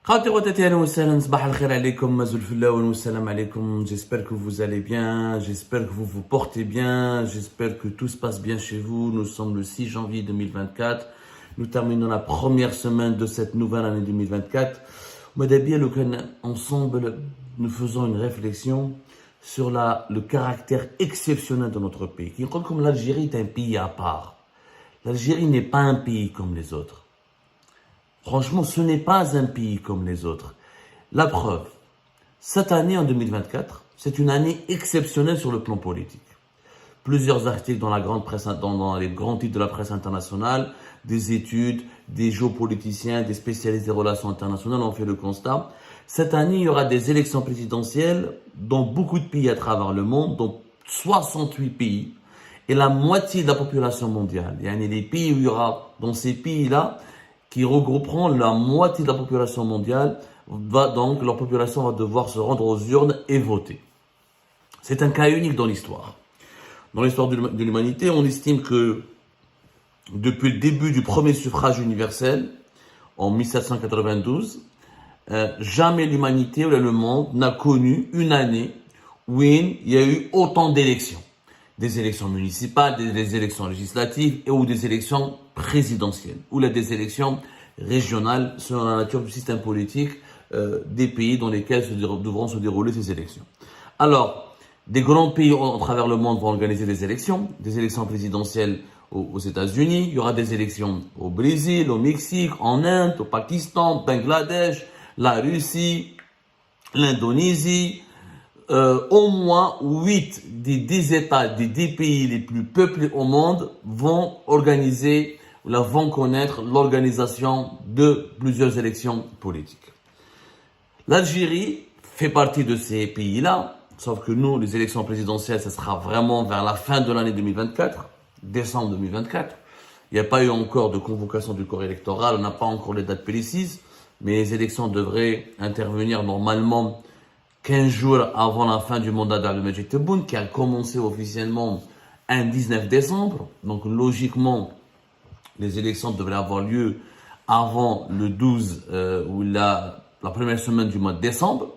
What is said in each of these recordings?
J'espère que vous allez bien, j'espère que vous vous portez bien, j'espère que tout se passe bien chez vous. Nous sommes le 6 janvier 2024. Nous terminons la première semaine de cette nouvelle année 2024. Ensemble, nous faisons une réflexion sur le caractère exceptionnel de notre pays. Comme l'Algérie est un pays à part. L'Algérie n'est pas un pays comme les autres. Franchement, ce n'est pas un pays comme les autres. La preuve, cette année en 2024, c'est une année exceptionnelle sur le plan politique. Plusieurs articles dans la grande presse, dans les grands titres de la presse internationale, des études, des géopoliticiens, des spécialistes des relations internationales ont fait le constat. Cette année, il y aura des élections présidentielles dans beaucoup de pays à travers le monde, dans 68 pays, et la moitié de la population mondiale. Il y a des pays où il y aura, dans ces pays-là, qui regrouperont la moitié de la population mondiale, donc leur population va devoir se rendre aux urnes et voter. C'est un cas unique dans l'histoire. Dans l'histoire de l'humanité, on estime que depuis le début du premier suffrage universel, en 1792, jamais l'humanité ou le monde n'a connu une année où il y a eu autant d'élections. Des élections municipales, des élections législatives ou des élections présidentielles, ou des élections régionales selon la nature du système politique des pays dans lesquels devront se dérouler ces élections. Alors, des grands pays à travers le monde vont organiser des élections présidentielles aux États-Unis, il y aura des élections au Brésil, au Mexique, en Inde, au Pakistan, Bangladesh, la Russie, l'Indonésie. Au moins 8 des 10 États, des 10 pays les plus peuplés au monde vont connaître l'organisation de plusieurs élections politiques. L'Algérie fait partie de ces pays-là, sauf que nous, les élections présidentielles, ce sera vraiment vers la fin de l'année 2024, décembre 2024. Il n'y a pas eu encore de convocation du corps électoral, on n'a pas encore les dates précises, mais les élections devraient intervenir normalement 15 jours avant la fin du mandat d'Abdelmadjid Tebboune, qui a commencé officiellement un 19 décembre. Donc, logiquement, les élections devraient avoir lieu avant le 12 ou la première semaine du mois de décembre.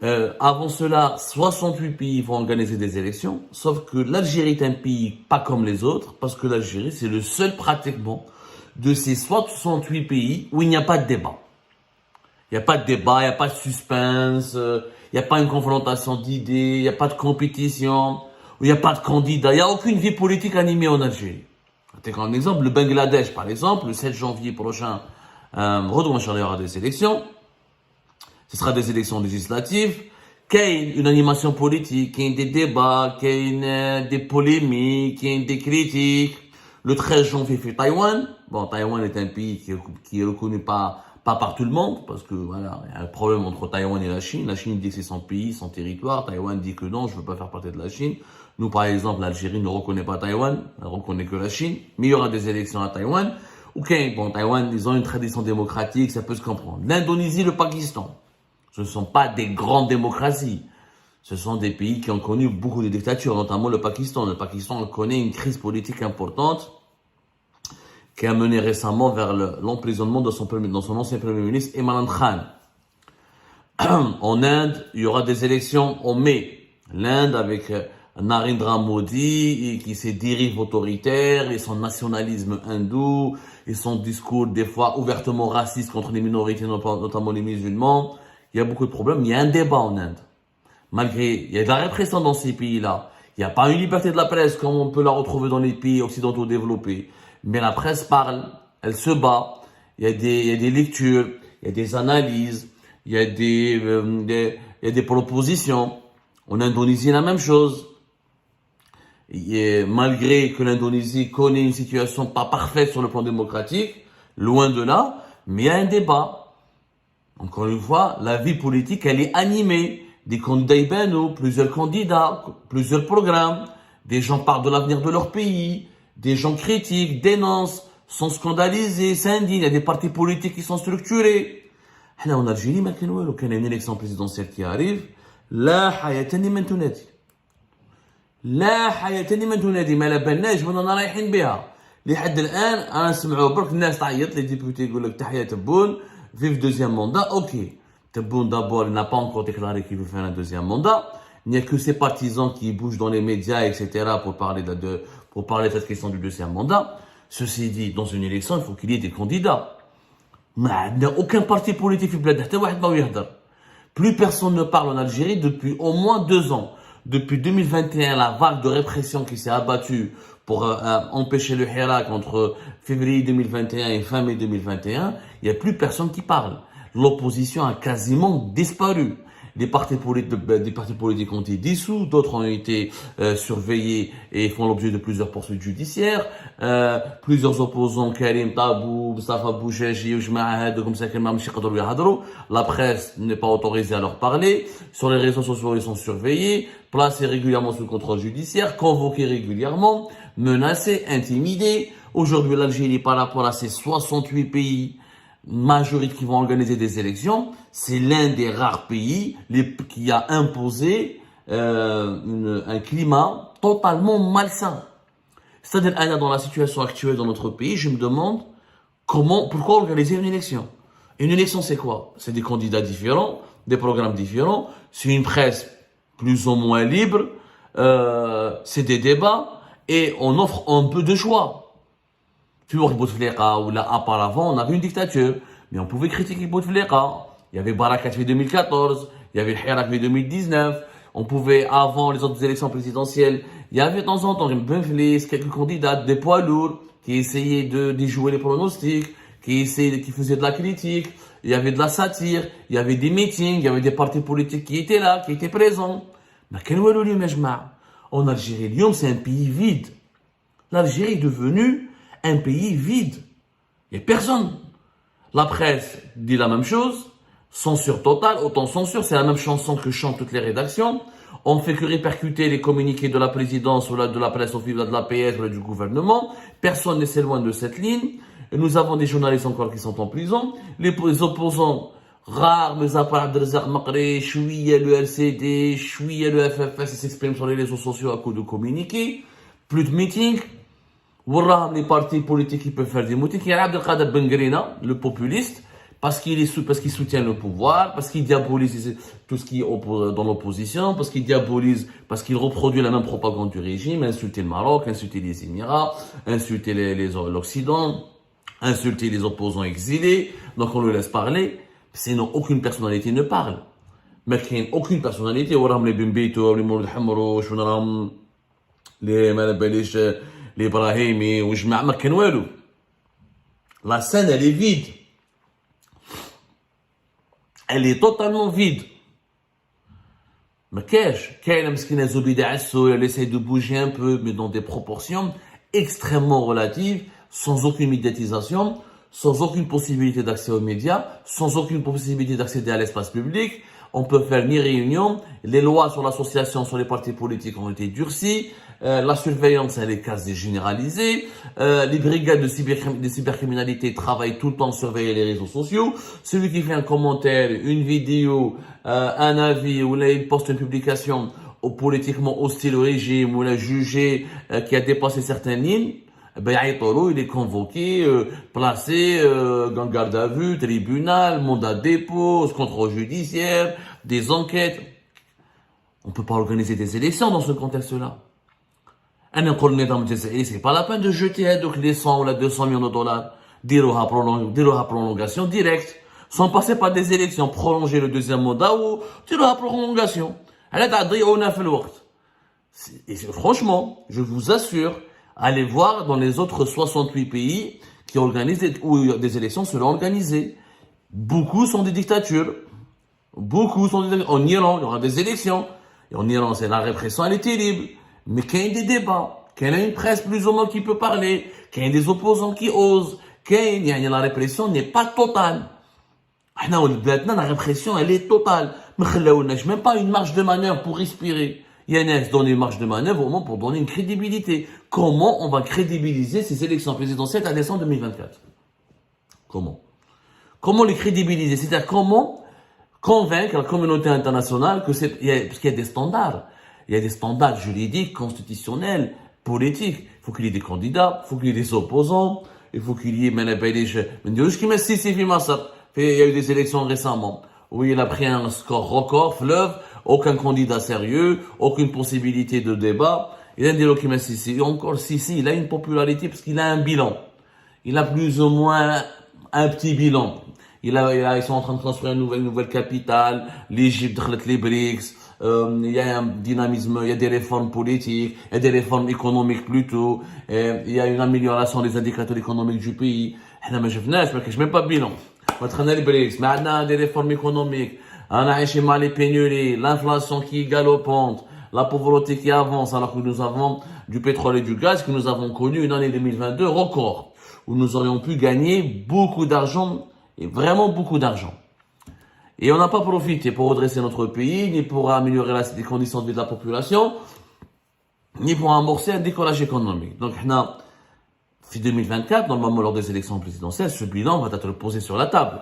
Avant cela, 68 pays vont organiser des élections, sauf que l'Algérie est un pays pas comme les autres, parce que l'Algérie, c'est le seul pratiquement de ces 68 pays où il n'y a pas de débat. Il n'y a pas de débat, il n'y a pas de suspense, il n'y a pas une confrontation d'idées, il n'y a pas de compétition, il n'y a pas de candidat, il n'y a aucune vie politique animée en Algérie. Un exemple, le Bangladesh, par exemple, le 7 janvier prochain, il y aura des élections. Ce sera des élections législatives. Qu'il y ait une animation politique, qu'il y ait des débats, qu'il y ait des polémiques, qu'il y ait des critiques. Le 13 janvier, fait Taïwan. Bon, Taïwan est un pays qui est reconnu pas par tout le monde, parce que voilà, il y a un problème entre Taïwan et la Chine. La Chine dit que c'est son pays, son territoire. Taïwan dit que non, je veux pas faire partie de la Chine. Nous, par exemple, l'Algérie ne reconnaît pas Taïwan, elle reconnaît que la Chine. Mais il y aura des élections à Taïwan. Ok, bon, Taïwan, ils ont une tradition démocratique, ça peut se comprendre. L'Indonésie, le Pakistan, ce ne sont pas des grandes démocraties. Ce sont des pays qui ont connu beaucoup de dictatures, notamment le Pakistan. Le Pakistan connaît une crise politique importante qui a mené récemment vers l'emprisonnement de son ancien premier ministre, Imran Khan. En Inde, il y aura des élections en mai. L'Inde avec Narendra Modi, qui ses dérives autoritaires et son nationalisme hindou, et son discours des fois ouvertement raciste contre les minorités, notamment les musulmans. Il y a beaucoup de problèmes. Il y a un débat en Inde. Il y a de la répression dans ces pays-là. Il n'y a pas une liberté de la presse comme on peut la retrouver dans les pays occidentaux développés. Mais la presse parle, elle se bat, il y a des lectures, il y a des analyses, il y a des propositions. En Indonésie, la même chose. Et malgré que l'Indonésie connaît une situation pas parfaite sur le plan démocratique, loin de là, mais il y a un débat. Encore une fois, la vie politique, elle est animée. Des candidats IBNO, plusieurs candidats, plusieurs programmes, des gens parlent de l'avenir de leur pays, des gens critiquent, dénoncent, sont scandalisés, s'indignent. Il y a des partis politiques qui sont structurés. Là, en Algérie, maintenant, il y a une élection présidentielle qui arrive. La hayatani man tunadi. La hayatani man tunadi. ما لبناش ولا رايحين بها. لحد الآن أنا نسمعوا برك الناس تعيط، les députés يقول لك تحية تبون، vive deuxième mandat, ok. Tebboune d'abord, il n'a pas encore déclaré qu'il veut faire un deuxième mandat. Il n'y a que ses partisans qui bougent dans les médias, etc., pour parler pour parler de cette question du deuxième mandat. Ceci dit, dans une élection, il faut qu'il y ait des candidats. Mais il n'y a aucun parti politique qui plaide. Plus personne ne parle en Algérie depuis au moins 2 ans. Depuis 2021, la vague de répression qui s'est abattue pour empêcher le Hirak entre février 2021 et fin mai 2021, il n'y a plus personne qui parle. L'opposition a quasiment disparu. Des partis politiques ont été dissous, d'autres ont été surveillés et font l'objet de plusieurs poursuites judiciaires. Plusieurs opposants, Karim Tabou, Mustafa Bouchachi, la presse n'est pas autorisée à leur parler. Sur les réseaux sociaux, ils sont surveillés, placés régulièrement sous contrôle judiciaire, convoqués régulièrement, menacés, intimidés. Aujourd'hui, l'Algérie, par rapport à ces 68 pays majorité qui vont organiser des élections, c'est l'un des rares pays qui a imposé un climat totalement malsain. C'est-à-dire, dans la situation actuelle dans notre pays, je me demande pourquoi organiser une élection. Une élection, c'est quoi? C'est des candidats différents, des programmes différents, c'est une presse plus ou moins libre, c'est des débats et on offre un peu de choix. Auparavant, on avait une dictature, mais on pouvait critiquer Bouteflika. Il y avait Barakat en 2014, il y avait le Hirak en 2019. On pouvait, avant les autres élections présidentielles, il y avait de temps en temps quelques candidats, des poids lourds, qui essayaient de jouer les pronostics, qui faisaient de la critique. Il y avait de la satire, il y avait des meetings, il y avait des partis politiques qui étaient là, qui étaient présents. Mais en Algérie, Lyon, c'est un pays vide. L'Algérie est devenue un pays vide. Il n'y a personne. La presse dit la même chose. Censure totale, autant censure, c'est la même chanson que chantent toutes les rédactions. On ne fait que répercuter les communiqués de la présidence ou de la presse officielle, de la PS ou du gouvernement. Personne ne s'éloigne de cette ligne. Et nous avons des journalistes encore qui sont en prison. Les opposants rares, mais à part Abdelrazak Makri, chouïa le LCD, chouïa le FFS, ils s'expriment sur les réseaux sociaux à coups de communiqués. Plus de meetings. Les partis politiques qui peuvent faire des meetings. Il y a Abdelkader Bengrina, le populiste, parce qu'il soutient le pouvoir, parce qu'il diabolise tout ce qui est dans l'opposition, parce qu'il reproduit la même propagande du régime, insulter le Maroc, insulter les Émirats, insulter l'Occident, insulter les opposants exilés. Donc on le laisse parler, sinon aucune personnalité ne parle. Mais qu'il n'y a aucune personnalité, les Bimbeito, les Mouloud Hamro, les Brahimi, la scène, elle est vide. Elle est totalement vide. Mais elle essaie de bouger un peu, mais dans des proportions extrêmement relatives, sans aucune médiatisation, sans aucune possibilité d'accès aux médias, sans aucune possibilité d'accéder à l'espace public. On peut faire ni réunion. Les lois sur l'association, sur les partis politiques ont été durcies. La surveillance, elle est quasi généralisée. Les brigades de cybercriminalité travaillent tout le temps à surveiller les réseaux sociaux. Celui qui fait un commentaire, une vidéo, un avis, ou là il poste une publication politiquement hostile au régime, ou là jugé qui a dépassé certaines lignes, il est convoqué, placé, en garde à vue, tribunal, mandat de dépôt, contrôle judiciaire, des enquêtes. On ne peut pas organiser des élections dans ce contexte-là. C'est pas la peine de jeter les 100 ou les 200 millions de dollars, dire à prolongation directe, sans passer par des élections, prolonger le deuxième mandat ou dire à prolongation. Et franchement, je vous assure, allez voir dans les autres 68 pays qui organisent où des élections seront organisées. Beaucoup sont des dictatures. En Iran, il y aura des élections. Et en Iran, la répression, elle est terrible. Mais qu'il y ait des débats, qu'il y ait une presse plus ou moins qui peut parler, qu'il y ait des opposants qui osent, la répression n'est pas totale. La répression, elle est totale. Même pas une marge de manœuvre pour respirer. Il y a donner une marge de manœuvre au moins pour donner une crédibilité. Comment on va crédibiliser ces élections présidentielles à décembre 2024? Comment les crédibiliser? C'est-à-dire comment convaincre la communauté internationale parce qu'il y a des standards. Il y a des standards juridiques, constitutionnels, politiques. Il faut qu'il y ait des candidats, il faut qu'il y ait des opposants, il faut qu'il y ait Il y a eu des élections récemment où il a pris un score record, fleuve, aucun candidat sérieux, aucune possibilité de débat. Il a un dialogue qui m'a Sisi. Encore Sisi, il a une popularité parce qu'il a un bilan. Il a plus ou moins un petit bilan. Ils sont en train de construire une nouvelle capitale. L'Égypte, les BRICS. Il y a un dynamisme, il y a des réformes politiques, il y a des réformes économiques plutôt. Il y a une amélioration des indicateurs économiques du pays. احنا ما شفناش ما كاينش même pas bilan. Maintenant les BRICS, mais on a des réformes économiques. On a mal les pénuries, l'inflation qui est galopante, la pauvreté qui avance, alors que nous avons du pétrole et du gaz, que nous avons connu une année 2022 record, où nous aurions pu gagner beaucoup d'argent, et vraiment beaucoup d'argent. Et on n'a pas profité pour redresser notre pays, ni pour améliorer les conditions de vie de la population, ni pour amorcer un décollage économique. Donc, on a, en 2024, normalement lors des élections présidentielles, ce bilan va être posé sur la table.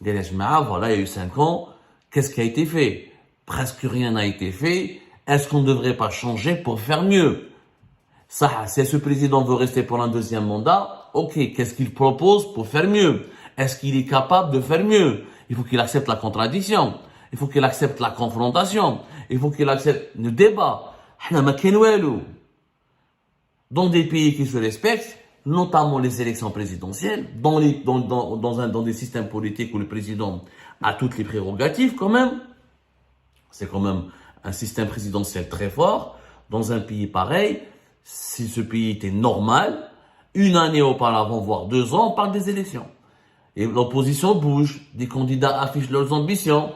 Voilà, il y a eu 5 ans, qu'est-ce qui a été fait? Presque rien n'a été fait. Est-ce qu'on ne devrait pas changer pour faire mieux? Ça, si ce président veut rester pour un deuxième mandat, ok, qu'est-ce qu'il propose pour faire mieux? Est-ce qu'il est capable de faire mieux? Il faut qu'il accepte la contradiction. Il faut qu'il accepte la confrontation. Il faut qu'il accepte le débat. Dans des pays qui se respectent, notamment les élections présidentielles, dans des systèmes politiques où le président a toutes les prérogatives quand même, c'est quand même un système présidentiel très fort. Dans un pays pareil, si ce pays était normal, une année auparavant, voire 2 ans, on parle des élections. Et l'opposition bouge, des candidats affichent leurs ambitions,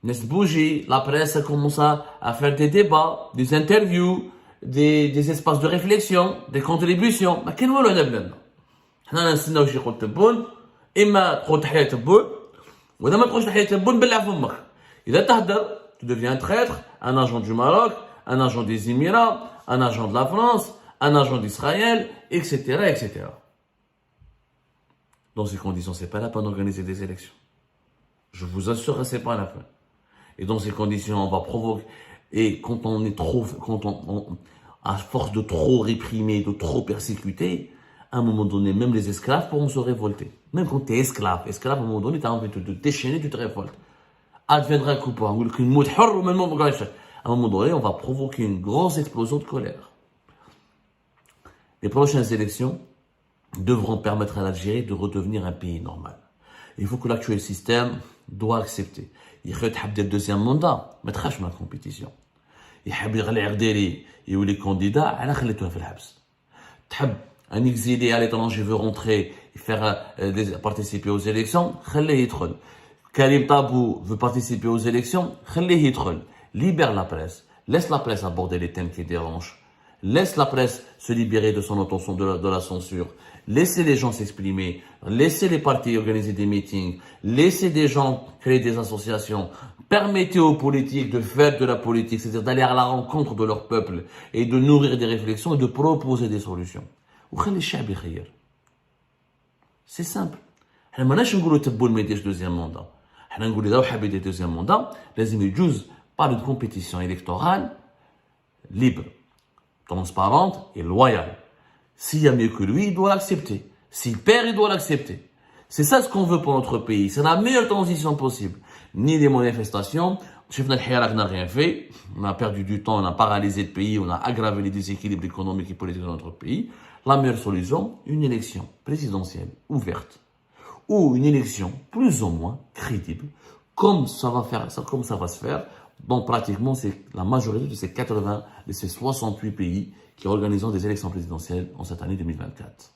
laissent bouger, la presse commence à faire des débats, des interviews, des espaces de réflexion, des contributions. ما كاين والو هنا بلادنا. حنا نستناو شي يقول تبون، اما تقول تحية تبون، واذا ما تقولش تحية تبون بلع فمك. إذا تهدر، tu deviens un traître, un agent du Maroc, un agent des Émirats, un agent de la France, un agent d'Israël, etc., etc. Dans ces conditions, c'est pas la peine d'organiser des élections. Je vous assure que c'est pas la peine. Et dans ces conditions, on va provoquer. Et quand on est trop, à force de trop réprimer, de trop persécuter, à un moment donné, même les esclaves pourront se révolter. Même quand tu es esclave, à un moment donné, tu as envie de te déchaîner, tu te révoltes. Adviendra coupable, ou qu'une mot ou même à un moment donné, on va provoquer une grosse explosion de colère. Les prochaines élections devront permettre à l'Algérie de redevenir un pays normal. Il faut que l'actuel système doit accepter. Il faut le deuxième mandat, mais très la compétition. Il faut que les candidats un exilé à l'étranger veut rentrer et faire participer aux élections, Karim Tabou veut participer aux élections, libère la presse, laisse la presse aborder les thèmes qui dérangent. Laisse la presse se libérer de son attention de la censure. Laissez les gens s'exprimer. Laissez les partis organiser des meetings. Laissez des gens créer des associations. Permettez aux politiques de faire de la politique, c'est-à-dire d'aller à la rencontre de leur peuple et de nourrir des réflexions et de proposer des solutions. C'est simple. احنا ماناش نقولوا تبون ما يديرش دوزيام موندا. احنا نقولوا اذا حاب يدير دوزيام موندا لازم يجوز par une compétition électorale libre, transparente et loyale. S'il y a mieux que lui, il doit l'accepter. S'il perd, il doit l'accepter. C'est ça ce qu'on veut pour notre pays. C'est la meilleure transition possible. Ni des manifestations. Chefna al-Hirak n'a rien fait. On a perdu du temps, on a paralysé le pays, on a aggravé les déséquilibres économiques et politiques dans notre pays. La meilleure solution, une élection présidentielle ouverte. Ou une élection plus ou moins crédible, comme ça va se faire dans pratiquement la majorité de ces 68 pays qui organisent des élections présidentielles en cette année 2024.